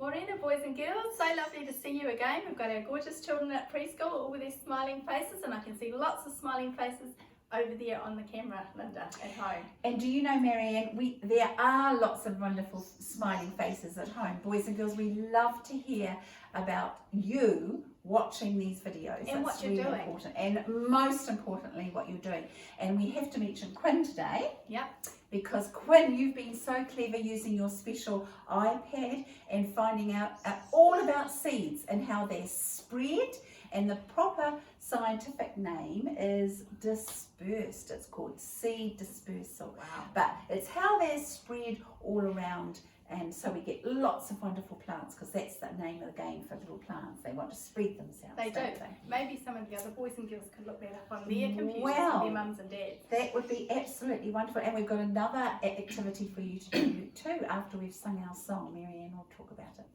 Morena, boys and girls, so lovely to see you again. We've got our gorgeous children at preschool, all with their smiling faces, and I can see lots of smiling faces over there on the camera, Lynda, at home. And do you know, Marianne, there are lots of wonderful smiling faces at home. Boys and girls, we love to hear about you watching these videos. And That's what you're really doing. important. And most importantly, what you're doing. And we have to mention Quinn today. Yep. Because Quinn, you've been so clever using your special iPad and finding out all about seeds and how they're spread. And the proper scientific name is dispersed. It's called seed dispersal. Wow. But it's how they're spread all around, and so we get lots of wonderful plants, because that's the name of the game for little plants. They want to spread themselves. They do. don't they? Maybe some of the other boys and girls could look that up on their computers Wow. with their mums and dads. That would be absolutely wonderful. And we've got another activity for you to do too after we've sung our song. Marianne will talk about it.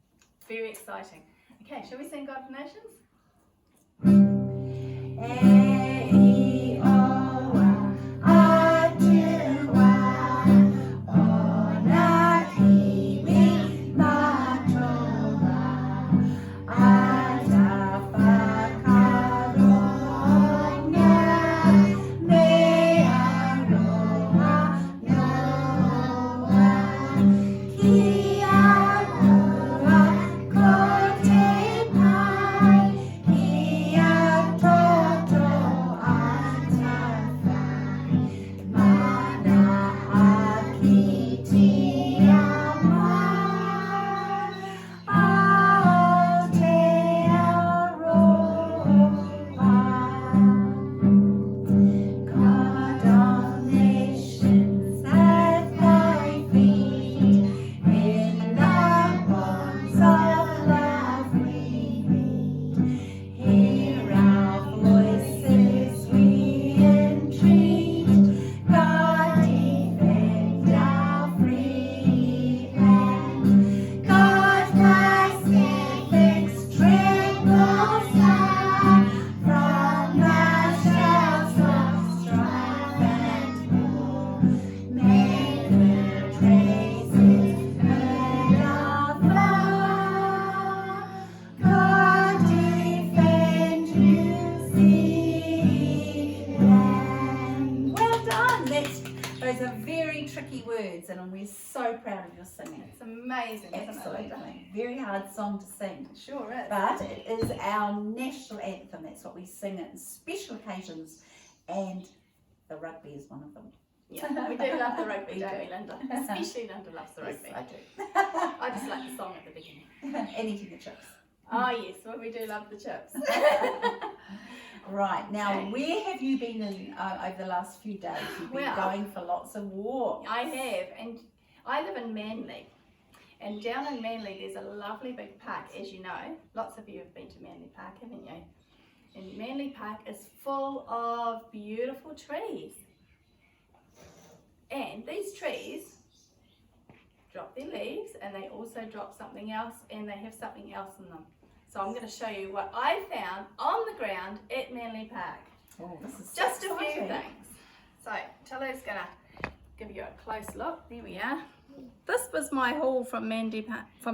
Very exciting. Okay, shall we sing God of Nations? Those are very tricky words, and we're so proud of your singing. It's amazing, isn't it, Lynda? Absolutely. Very hard song to sing. It sure is. But it is our national anthem. That's what we sing at special occasions, and the rugby is one of them. Yeah, we do love the rugby, We don't do. we, Lynda? Especially Lynda loves the rugby. Yes, I do. I just like the song at the beginning. And eating the chips. Oh yes, well we do love the chips. Right, now Okay. where have you been in, over the last few days? You've been Well, going for lots of walks. I have, and I live in Manly. And down in Manly there's a lovely big park, as you know. Lots of you have been to Manly Park, haven't you? And Manly Park is full of beautiful trees. And these trees drop their leaves, and they also drop something else, and they have something else in them. So I'm going to show you what I found on the ground at Manly Park. Oh, this is Just so a few exciting. things. So Tilly's going to give you a close look. There we are. This was my haul from Manly Park. Oh,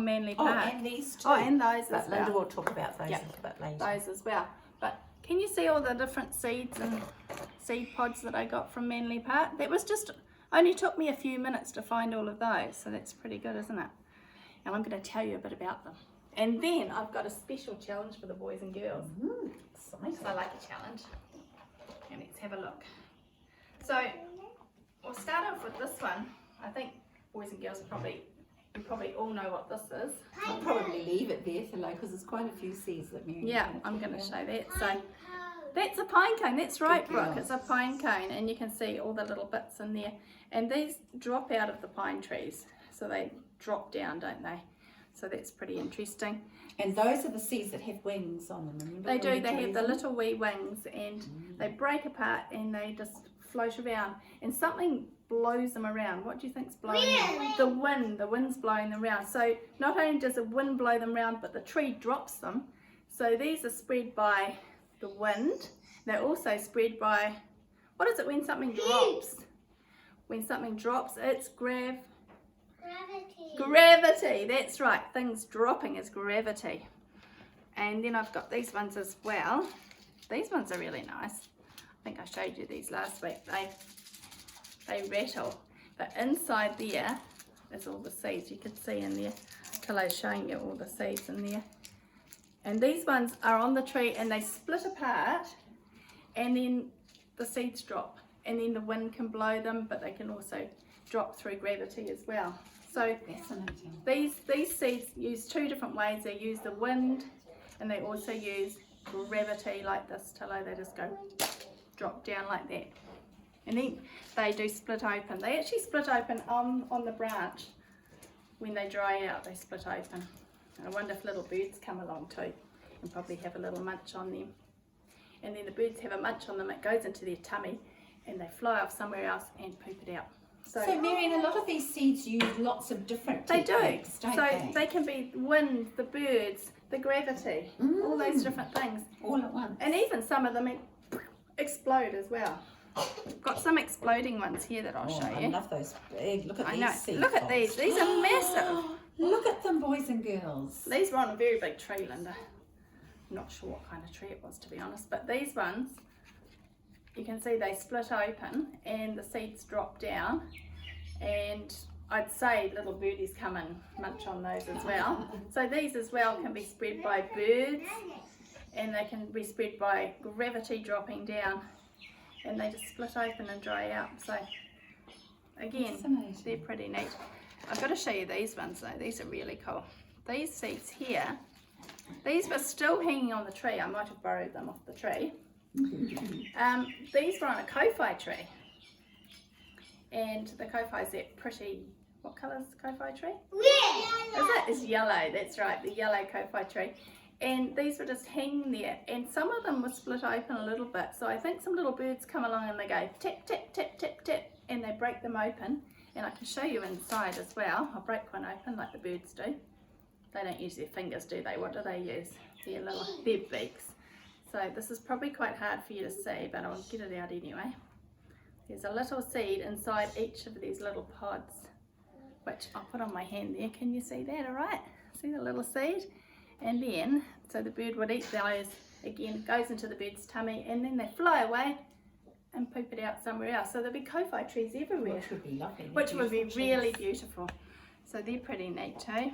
and these two. Oh, and those But as Lynda well. will talk about those Yep. a little bit later. Those as well. But can you see all the different seeds and seed pods that I got from Manly Park? That was just, only took me a few minutes to find all of those. So that's pretty good, isn't it? And I'm going to tell you a bit about them. And then I've got a special challenge for the boys and girls. Exciting. So I like a challenge. And let's have a look. So we'll start off with this one. I think boys and girls you probably all know what this is. I'll probably leave it there for because there's quite a few seeds that Marianne. Yeah, I'm going to show that. So that's a pine cone. That's right, Good Brooke. girl. It's a pine cone, and you can see all the little bits in there. And these drop out of the pine trees, so they drop down, don't they? So that's pretty interesting. And those are the seeds that have wings on them. Remember They when do. we They have drew the them? little wee wings, and they break apart, and they just float around. And something blows them around. What do you think's blowing them? The wind. The wind's blowing them around. So not only does the wind blow them around, but the tree drops them. So these are spread by the wind. They're also spread by, what is it when something drops? When something drops, it's Gravity, that's right. Things dropping is gravity. And then I've got these ones as well. These ones are really nice. I think I showed you these last week. They rattle. But inside there is all the seeds. You can see in there. Talo's showing you all the seeds in there. And these ones are on the tree and they split apart and then the seeds drop. And then the wind can blow them, but they can also drop through gravity as well. So these seeds use two different ways. They use the wind and they also use gravity like this, Talo. They just go drop down like that. And then they do split open. They actually split open on the branch. When they dry out, they split open. And I wonder if little birds come along too and probably have a little munch on them. And then the birds have a munch on them, it goes into their tummy and they fly off somewhere else and poop it out. So Marianne, a lot of these seeds use lots of different techniques, don't they? They can be wind, the birds, the gravity, all those different things. All at once. And even some of them explode as well. Got some exploding ones here that I'll show you. I love those big. Look at these seeds. Look at these. These are massive. Look at them, boys and girls. These were on a very big tree, Lynda. I'm not sure what kind of tree it was, to be honest. But these ones, you can see they split open and the seeds drop down. And I'd say little birdies come and munch on those as well. So these as well can be spread by birds and they can be spread by gravity dropping down. And they just split open and dry out. So again, they're pretty neat. I've got to show you these ones though. These are really cool. These seeds here, these were still hanging on the tree. I might have borrowed them off the tree. These were on a kowhai tree. And the kowhai's that pretty, what colour is the kowhai tree? Is it? It's yellow, that's right, the yellow kowhai tree. And these were just hanging there, and some of them were split open a little bit. So I think some little birds come along and they go tap, tap, tap, tap, tap, and they break them open. And I can show you inside as well. I'll break one open like the birds do. They don't use their fingers, do they? What do they use? Their beaks. So this is probably quite hard for you to see, but I'll get it out anyway. There's a little seed inside each of these little pods, which I'll put on my hand there. Can you see that all right? See the little seed? And then, so the bird would eat those, again, goes into the bird's tummy, and then they fly away and poop it out somewhere else. So there'll be kowhai trees everywhere. Which would be lovely. Which would be really beautiful. So they're pretty neat too.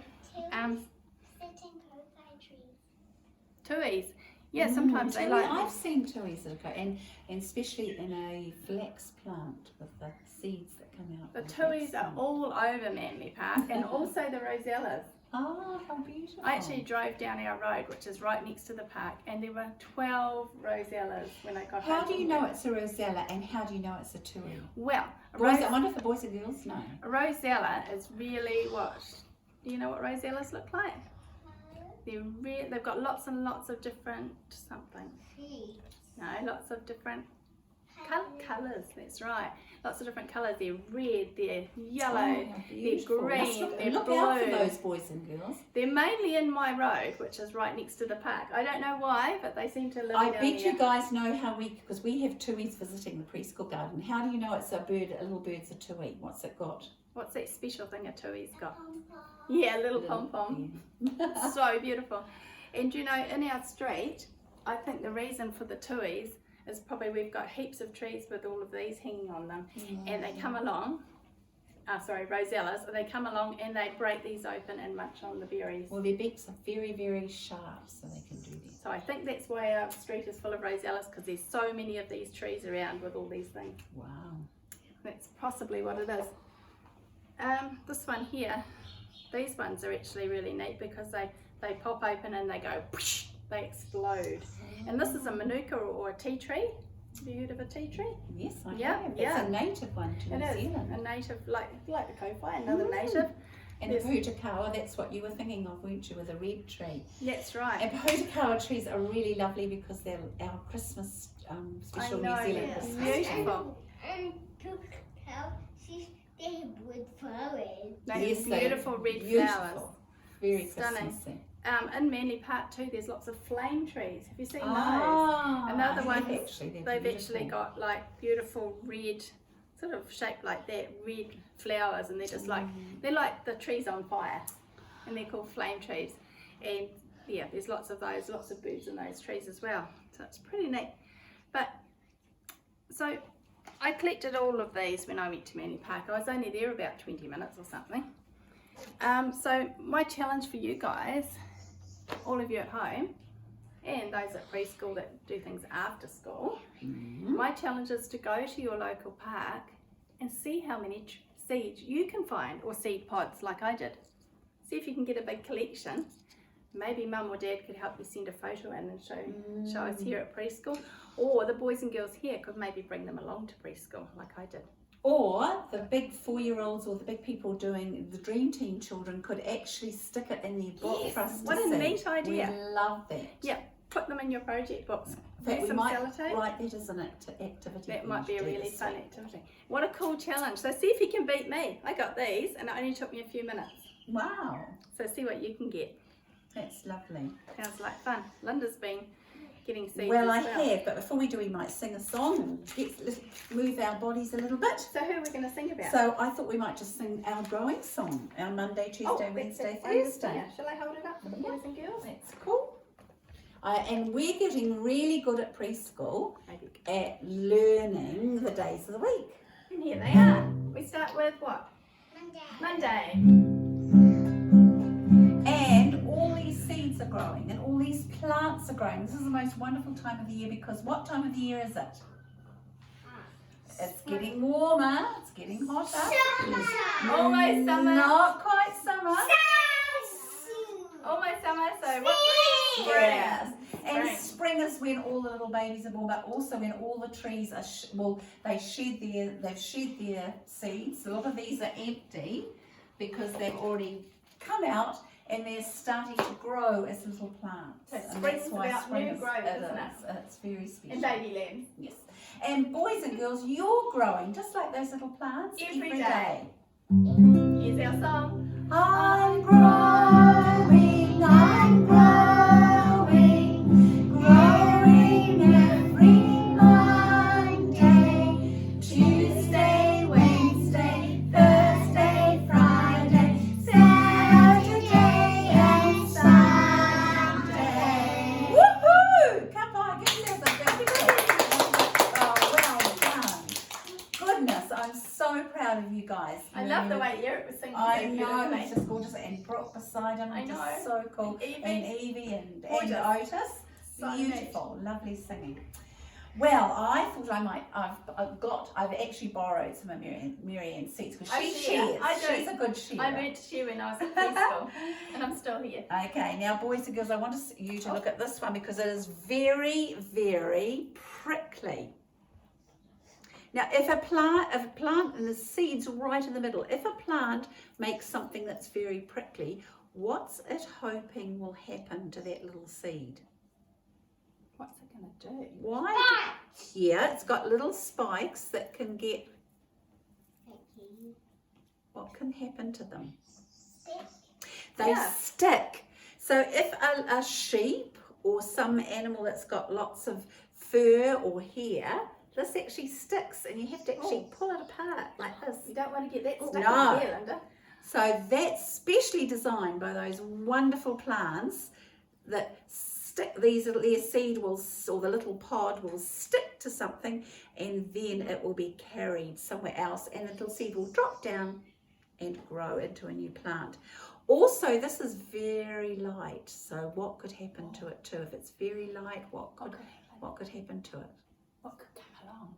Tuis. Yeah, sometimes they like. I've seen tuis that go, and especially in a flax plant with the seeds that come out. The tuis are all over Manly Park, and also the rosellas. Oh, how beautiful. I actually drove down our road, which is right next to the park, and there were 12 rosellas when I got home. How do you know it's a rosella, and how do you know it's a tui? Well, I wonder if the boys and girls know. A rosella is really what? Do you know what rosellas look like? They've got lots and lots of different something. No, lots of different colours, that's right. Lots of different colours. They're red, they're yellow, they're green, they're look blue. Out for those boys and girls. They're mainly in my road, which is right next to the park. I don't know why, but they seem to live I down bet there. you guys know how because we have tuis visiting the preschool garden. How do you know it's a little bird's a tui? What's it got? What's that special thing a tui's got? Yeah, little pom-pom. Yeah. So beautiful. And you know, in our street, I think the reason for the tuis is probably we've got heaps of trees with all of these hanging on them. And they come along, rosellas, they come along and they break these open and munch on the berries. Well, their beaks are very, very sharp, so they can do that. So I think that's why our street is full of rosellas, because there's so many of these trees around with all these things. Wow. That's possibly what it is. This one here, these ones are actually really neat because they pop open and they go, whoosh, they explode. And this is a manuka or a tea tree. Have you heard of a tea tree? Yes, I have. Yeah. It's a native one to New Zealand. A native, like the kowhai, another native. And the pahutakawa, that's what you were thinking of, weren't you, with a red tree? That's right. And pahutakawa trees are really lovely because they're our Christmas, special New Zealand Christmas tree. Beautiful. And pahutakawa, they have red flowers. They have beautiful red flowers. Very stunning. Christmassy. In Manly Park too, there's lots of flame trees. Have you seen those? Ah, Another one, they've actually got like beautiful red sort of shaped like that, red flowers, and they're just like, they're like the trees on fire, and they're called flame trees. And yeah, there's lots of those, lots of birds in those trees as well. So it's pretty neat. But so I collected all of these when I went to Manly Park. I was only there about 20 minutes or something. So my challenge for you guys, all of you at home, and those at preschool that do things after school, my challenge is to go to your local park and see how many seeds you can find, or seed pods like I did. See if you can get a big collection. Maybe mum or dad could help you send a photo in and show us here at preschool, or the boys and girls here could maybe bring them along to preschool like I did. Or the big 4-year-olds or the big people doing the Dream Team children could actually stick it in their book for us to what see. a neat idea. We love that. Yeah, put them in your project books. In fact, we Some might sellotape. write that as an activity. That for might you be to a do really this fun week. activity. What a cool challenge. So see if you can beat me. I got these and it only took me a few minutes. Wow, So see what you can get. that's lovely. Sounds like fun. Lynda's been getting seeds Well, as I have, but before we do, we might sing a song and move our bodies a little bit. So who are we going to sing about? So I thought we might just sing our growing song, our Monday, Tuesday, Wednesday, Thursday. Yeah. Shall I hold it up for the boys and girls? That's cool. And we're getting really good at preschool Maybe. at learning the days of the week. And here they are. We start with what? Monday. And all these seeds are growing and all these plants are growing. This is the most wonderful time of the year because what time of the year is it? It's getting warmer, it's getting hotter. Almost summer. Not quite summer. Almost summer, so what? Yes. And Spring. spring is when all the little babies are born, but also when all the trees are, they've shed their seeds. A lot of these are empty because they've already come out and they're starting to grow as little plants. So And spring's that's why about spring new is- growth, it isn't it? is. It's very special. And baby lambs. Yes. And boys and girls, you're growing just like those little plants Every every day. day. Here's our song. I'm growing, I'm growing, growing every Monday, Tuesday, Wednesday, Thursday, Friday, Saturday and Sunday. Woohoo! Come on, give yourself a big clap. Oh, well done. Goodness, I'm so proud of you guys. I love the way Eric was singing. I so know, beautifully. it's just gorgeous, and Brooke beside him, I know. just so cool. And Evie and Gorgeous. Otis, So beautiful, lovely singing. Well, I thought I might. I've actually borrowed some of Marianne's seats because I she share. shares. I do. She's a good sharer. I went to share when I was at preschool, and I'm still here. Okay, now boys and girls, I want you to look at this one because it is very, very prickly. Now, if a plant, and the seed's right in the middle, if a plant makes something that's very prickly, what's it hoping will happen to that little seed? What's it going to do? Why? Yeah, it's got little spikes that can get, what can happen to them? They Yeah. stick. So if a sheep or some animal that's got lots of fur or hair, this actually sticks and you have to actually pull it apart like this. You don't want to get that stuck No. in there, Lynda. So that's specially designed by those wonderful plants that stick, their seed will, or the little pod will stick to something and then it will be carried somewhere else and the little seed will drop down and grow into a new plant. Also, this is very light, so what could happen to it too? If it's very light, what could happen to it? What could come along?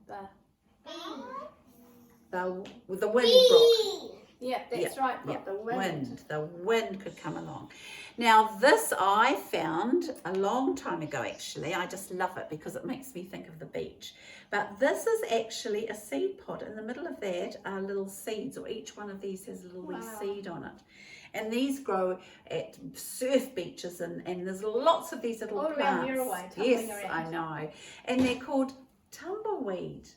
The wind, Brooke. Yeah, that's right. Yeah, The wind. The wind could come along. Now this I found a long time ago actually. I just love it because it makes me think of the beach. But this is actually a seed pod. In the middle of that are little seeds, or each one of these has a little wee seed on it. And these grow at surf beaches and there's lots of these little All plants. around Murawai, tumbling Yes, around. I know. And they're called tumbleweed.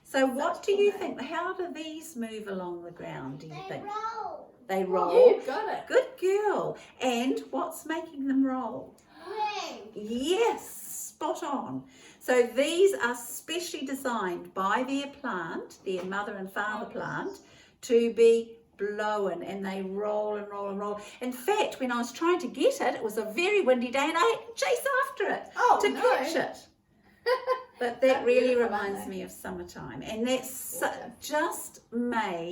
So what do you think? How do these move along the ground, do you think? roll. They roll. You've got it. Good girl. And what's making them roll? Wind. Yes, spot on. So these are specially designed by their plant, their mother and father plant, to be blown, and they roll and roll and roll. In fact, when I was trying to get it, it was a very windy day and I had to chase after it to catch it. But that really reminds me of summertime, and that's just made